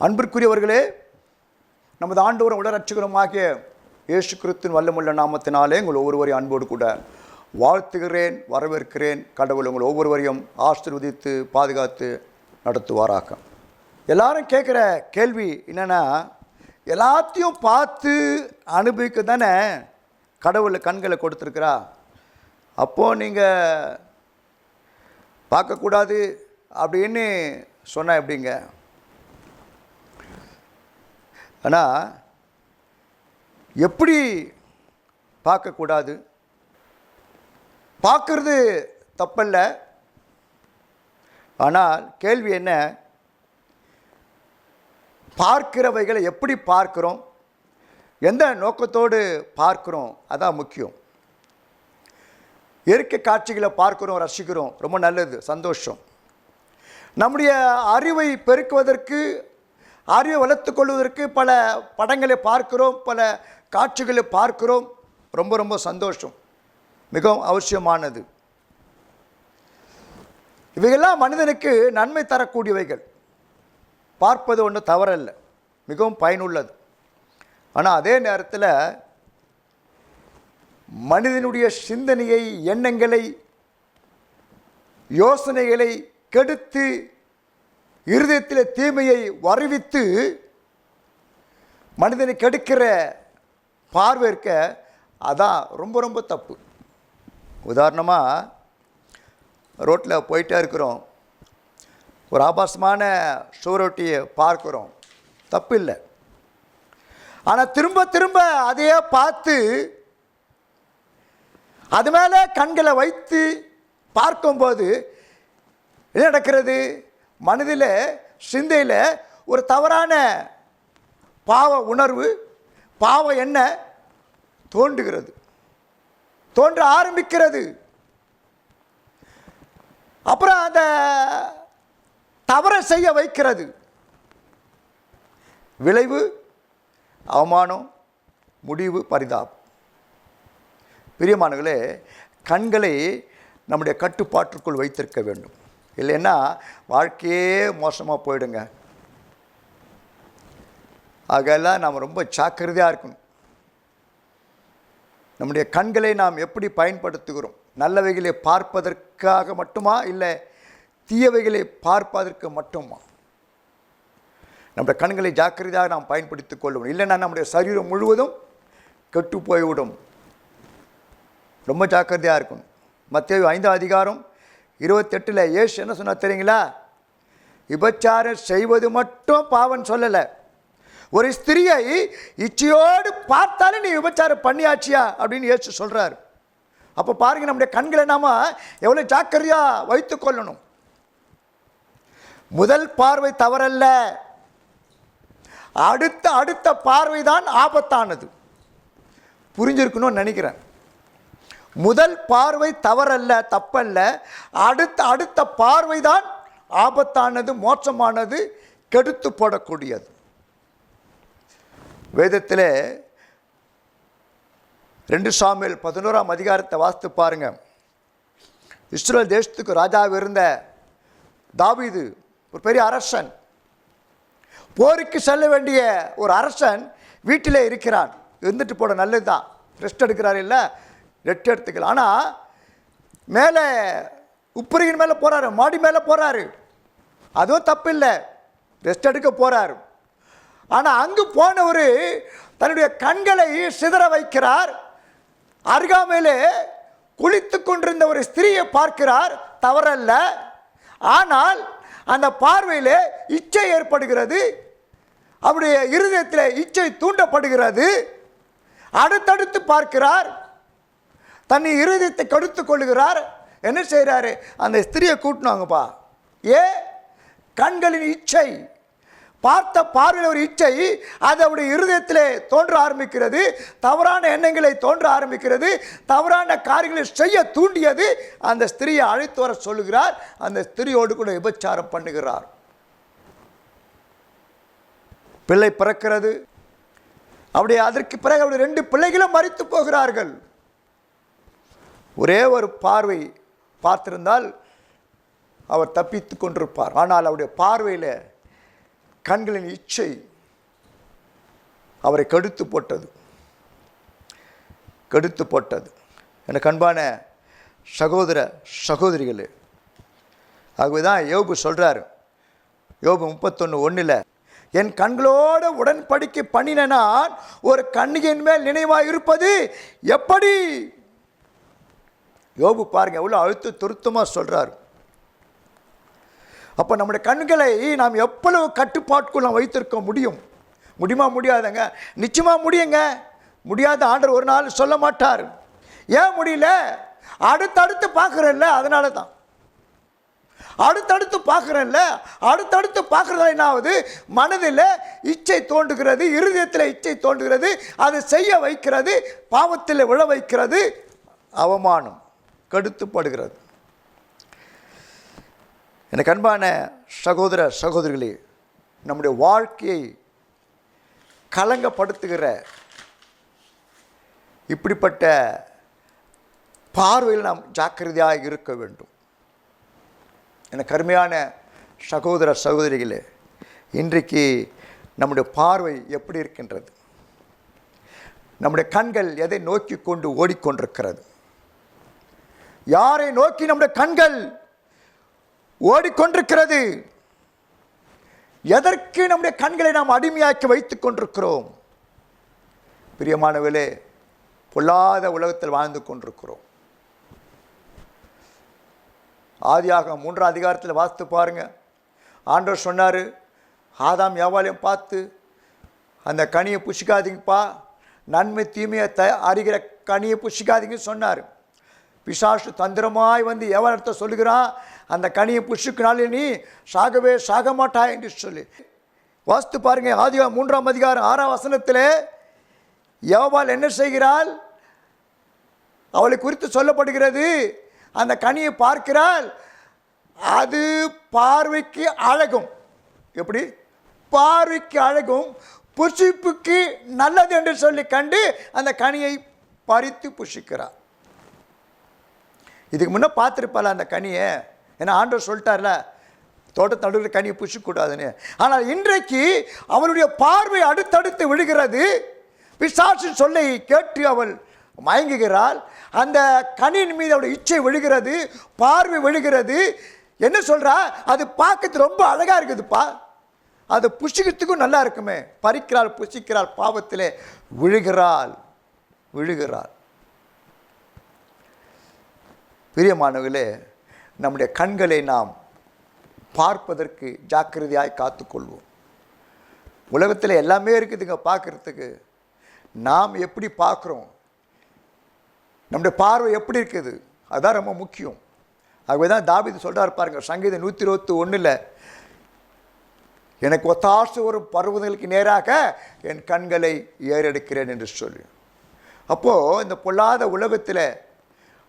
அன்பிற்குரியவர்களே, நமது ஆண்டவரும் உடற்சகருமாகிய இயேசு கிறிஸ்துவின் வல்லமுள்ள நாமத்தினாலே உங்கள் ஒவ்வொருவரையும் அன்போடு கூட வாழ்த்துகிறேன், வரவேற்கிறேன். கடவுள் உங்கள் ஒவ்வொருவரையும் ஆசீர்வதித்து பாதுகாத்து நடத்துவாராக. எல்லாரும் கேட்குற கேள்வி என்னென்னா, எல்லாத்தையும் பார்த்து அனுபவிக்க தானே கடவுள் கண்களை கொடுத்துருக்குறா, அப்போது நீங்கள் பார்க்கக்கூடாது அப்படின்னு சொன்னால் எப்படிங்க? ஆனால் எப்படி பார்க்கக்கூடாது? பார்க்கறது தப்பல்ல. ஆனால் கேள்வி என்ன, பார்க்கிறவைகளை எப்படி பார்க்கிறோம், எந்த நோக்கத்தோடு பார்க்கிறோம், அதான் முக்கியம். இயற்கை காட்சிகளை பார்க்கிறோம், ரசிக்கிறோம், ரொம்ப நல்லது, சந்தோஷம். நம்முடைய அறிவை பெருக்குவதற்கு, அறிவை வளர்த்து கொள்வதற்கு பல படங்களை பார்க்கிறோம், பல காட்சிகளை பார்க்கிறோம், ரொம்ப ரொம்ப சந்தோஷம், மிகவும் அவசியமானது. இவைகள்லாம் மனிதனுக்கு நன்மை தரக்கூடியவைகள். பார்ப்பது ஒன்றும் தவறல்ல, மிகவும் பயனுள்ளது. ஆனால் அதே நேரத்தில் மனிதனுடைய சிந்தனையை, எண்ணங்களை, யோசனைகளை கெடுத்து இருதயத்தில் தீமையை வருவித்து மனிதனை கெடுக்கிற பார்வை இருக்க, அதான் ரொம்ப ரொம்ப தப்பு. உதாரணமாக, ரோட்டில் போயிட்டே இருக்கிறோம், ஒரு ஆபாசமான சுவரொட்டியை பார்க்குறோம், தப்பு இல்லை. ஆனால் திரும்ப திரும்ப அதையே பார்த்து அது மேலே கண்களை வைத்து பார்க்கும்போது என்ன நடக்கிறது? மனதில், சிந்தையில் ஒரு தவறான பாவ உணர்வு, பாவ எண்ணம் தோன்றுகிறது, தோன்ற ஆரம்பிக்கிறது. அப்புறம் அந்த தவறை செய்ய வைக்கிறது. விளைவு அவமானம், முடிவு பரிதாபம். பிரியமானவர்களே, கண்களை நம்முடைய கட்டுப்பாட்டுக்குள் வைத்திருக்க வேண்டும். இல்லைன்னா வாழ்க்கையே மோசமாக போயிடுங்க. ஆகெல்லாம் நாம் ரொம்ப ஜாக்கிரதையாக இருக்கணும். நம்முடைய கண்களை நாம் எப்படி பயன்படுத்துகிறோம்? நல்லவைகளை பார்ப்பதற்காக மட்டுமா, இல்லை தீயவைகளை பார்ப்பதற்கு மட்டுமா? நம்முடைய கண்களை ஜாக்கிரதையாக நாம் பயன்படுத்திக் கொள்ளணும். இல்லைன்னா நம்முடைய சரீரம் முழுவதும் கெட்டு போய்விடும். ரொம்ப ஜாக்கிரதையாக இருக்கணும். மத்தேயு 5:28 இயேசு என்ன சொன்னார் தெரியுங்களா? விபச்சாரம் செய்வது மட்டும் பாவம் சொல்லலை. ஒரு ஸ்திரியை இச்சையோடு பார்த்தாலே நீ விபச்சாரம் பண்ணியாச்சியா அப்படின்னு இயேசு சொல்கிறார். அப்போ பாருங்கள், நம்முடைய கண்களை நாம் எவ்வளோ ஜாக்கிரதையாக வைத்து கொள்ளணும். முதல் பார்வை தவறல்ல, அடுத்த பார்வை தான் ஆபத்தானது. புரிஞ்சிருக்கணும்னு நினைக்கிறேன். முதல் பார்வை தவறல்ல, தப்பல்ல, அடுத்த பார்வை தான் ஆபத்தானது, மோசமானது, கெடுத்து போடக்கூடியது. வேதத்தில் 2 சாமுவேல் 11 வாசித்து பாருங்க. இஸ்ரவேல் தேசத்துக்கு ராஜாவாக இருந்த தாவீது ஒரு பெரிய அரசன். போருக்கு செல்ல வேண்டிய ஒரு அரசன் வீட்டிலே இருக்கிறான். இருந்துட்டு போட நல்லது தான், ரெஸ்ட் எடுக்கிறார், இல்லை ரெஸ்ட் எடுத்துக்கலாம். ஆனால் மேலே உப்பரியின் மேலே போகிறாரு, மாடி மேலே போகிறாரு, அதுவும் தப்பு இல்லை, ரெஸ்ட் எடுக்க போகிறார். ஆனால் அங்கு போனவர் தன்னுடைய கண்களை சிதற வைக்கிறார். அருகாமையிலே குளித்து கொண்டிருந்த ஒரு ஸ்திரியை பார்க்கிறார், தவறல்ல. ஆனால் அந்த பார்வையில் இச்சை ஏற்படுகிறது, அவருடைய இருதயத்தில் இச்சை தூண்டப்படுகிறது. அடுத்தடுத்து பார்க்கிறார், தன் இருதயத்தை கெடுத்து கொள்ளுகிறார். என்ன செய்கிறாரு? அந்த ஸ்திரியை கூட்டினாங்கப்பா. கண்களின் இச்சை, பார்த்த பார்வையில் ஒரு இச்சை, அது அவருடைய இருதயத்திலே தோன்ற ஆரம்பிக்கிறது, தவறான எண்ணங்களை தோன்ற ஆரம்பிக்கிறது, தவறான காரியங்களை செய்ய தூண்டியது. அந்த ஸ்திரியை அழைத்து வர சொல்லுகிறார். அந்த ஸ்திரியோடு கூட விபச்சாரம் பண்ணுகிறார். பிள்ளை பிறக்கிறது. அப்படியே அதற்கு பிறகு அவருடைய 2 பிள்ளைகளும் மரித்து போகிறார்கள். ஒரே ஒரு பார்வை பார்த்திருந்தால் அவர் தப்பித்து கொண்டிருப்பார். ஆனால் அவருடைய பார்வையில் கண்களின் இச்சை அவரை கெடுத்து போட்டது. எனக்கு அன்பான சகோதர சகோதரிகளே, ஆகவே தான் யோபு சொல்கிறார், யோபு 31:1, என் கண்களோட உடன்படிக்கை பண்ணின நான் ஒரு கன்னிகையின் மேல் நினைவாக இருப்பது எப்படி? யோபு பாருங்க எவ்வளோ அழுத்த திருத்தமாக சொல்கிறார். அப்போ நம்முடைய கண்களை நாம் எவ்வளவு கட்டுப்பாட்டுக்குள்ள வைத்திருக்க முடியுமா? முடியாதுங்க. நிச்சயமாக முடியுங்க. முடியாத ஆண்டவர் ஒரு நாள் சொல்ல மாட்டார். ஏன் முடியல? அடுத்தடுத்து பார்க்குறேன்ல, அதனால தான். அடுத்தடுத்து பார்க்குறதால என்ன ஆகுது? மனதில் இச்சை தோன்றுகிறது, இருதயத்தில் இச்சை தோன்றுகிறது, அதை செய்ய வைக்கிறது, பாவத்தில் விழ வைக்கிறது, அவமானம் கெடுத்துப்படுகிறது. எனக்கு அன்பான சகோதர சகோதரிகளே, நம்முடைய வாழ்க்கையை கலங்கப்படுத்துகிற இப்படிப்பட்ட பார்வையில் நாம் ஜாக்கிரதையாக இருக்க வேண்டும். எனக்கு அருமையான சகோதர சகோதரிகளே, இன்றைக்கு நம்முடைய பார்வை எப்படி இருக்கின்றது? நம்முடைய கண்கள் எதை நோக்கி கொண்டு ஓடிக்கொண்டிருக்கிறது? யாரை நோக்கி நம்முடைய கண்கள் ஓடிக்கொண்டிருக்கிறது? எதற்கு நம்முடைய கண்களை நாம் அடிமையாக்கி வைத்துக் கொண்டிருக்கிறோம்? பிரியமானவர்களே, பொல்லாத உலகத்தில் வாழ்ந்து கொண்டிருக்கிறோம். ஆதியாகமம் 3ஆம் அதிகாரத்தில் வாசித்து பாருங்க. ஆண்டவர் சொன்னார், ஆதாம் ஏவாளையும் பார்த்து, அந்த கனியை புசிக்காதீங்கப்பா, நன்மை தீமையை அறிகிற கனியை புசிக்காதீங்க சொன்னார். பிசாசு தந்திரமாய் வந்து ஏவாளத்தை சொல்லுகிறான், அந்த கனியை புசிக்கினாலே நீ சாக மாட்டாய் என்று சொல்லி. வாசித்து பாருங்க, ஆதியாகமம் 3ஆம் அதிகாரம் 6ஆம் வசனத்தில் ஏவாள் என்ன செய்கிறாள்? அவளை குறித்து சொல்லப்படுகிறது, அந்த கனியை பார்க்கிறாள், அது பார்வைக்கு அழகும். எப்படி? பார்வைக்கு அழகும், புசிப்புக்கு நல்லது என்று சொல்லி கண்டு அந்த கனியை பறித்து புசிக்கிறார். இதுக்கு முன்னே பார்த்துருப்பாள் அந்த கனியை, ஏன்னா ஆண்டவர் சொல்லிட்டார்ல தோட்டத்தை நடுவில் கனியை புசிக்கூடாதுன்னு. ஆனால் இன்றைக்கு அவளுடைய பார்வை அடுத்தடுத்து விழுகிறது. பிசாசின் சொல்லை கேட்டு அவள் மயங்குகிறாள். அந்த கனியின் மீது அவளுடைய இச்சை விழுகிறது, பார்வை விழுகிறது. என்ன சொல்கிறா? அது பார்க்கறது ரொம்ப அழகாக இருக்குதுப்பா, அது புசிக்கிறதுக்கும் நல்லா இருக்குமே. பறிக்கிறாள், புசிக்கிறாள், பாவத்திலே விழுகிறாள். பிரியமானவர்களே, நம்முடைய கண்களை நாம் பார்ப்பதற்கு ஜாக்கிரதையாய் காத்துக்கொள்வோம். உலகத்தில் எல்லாமே இருக்குதுங்க பார்க்குறதுக்கு. நாம் எப்படி பார்க்குறோம், நம்முடைய பார்வை எப்படி இருக்குது, அதுதான் ரொம்ப முக்கியம். ஆகவே தான் தாவீது சொல்கிறார் பாருங்க, சங்கீதம் 121, எனக்கு ஒத்தாசை வரும் பர்வதங்களுக்கு நேராக என் கண்களை ஏறெடுக்கிறேன் என்று சொல்லி. அப்போது இந்த பொல்லாத உலகத்தில்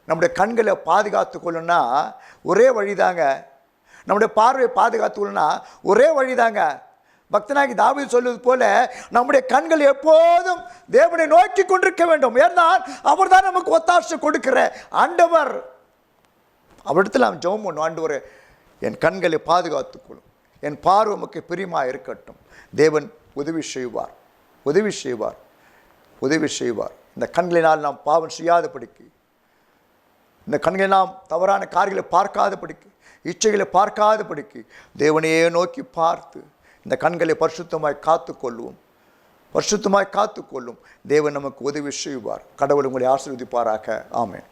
நம்முடைய கண்களை பாதுகாத்து கொள்ளணும்னா ஒரே வழிதாங்க, நம்முடைய பார்வையை பாதுகாத்துக்கொள்ளணும்னா ஒரே வழிதாங்க. பக்தனாகி தாவீது சொல்வது போல நம்முடைய கண்கள் எப்போதும் தேவனை நோக்கி கொண்டிருக்க வேண்டும். ஏன்னால் அவர் தான் நமக்கு ஒத்தாசை கொடுக்கிற ஆண்டவர். அவரிடத்தில் நாம் ஜெபம் பண்ணும், ஆண்டவரே என் கண்களை பாதுகாத்துக்கொள்ளும், என் பார்வை நமக்கு பிரியமாக இருக்கட்டும். தேவன் உதவி செய்வார். இந்த கண்களினால் நாம் பாவம் செய்யாதபடிக்கு, இந்த கண்களை நாம் தவறான காரியங்களை பார்க்காதபடிக்கு, இச்சைகளை பார்க்காதபடிக்கு தேவனையே நோக்கி பார்த்து இந்த கண்களை பரிசுத்தமாய் காத்துக்கொள்ளும். தேவன் நமக்கு உதவி செய்வார். கடவுள் உங்களை ஆசீர்வதிப்பாராக. ஆமென்.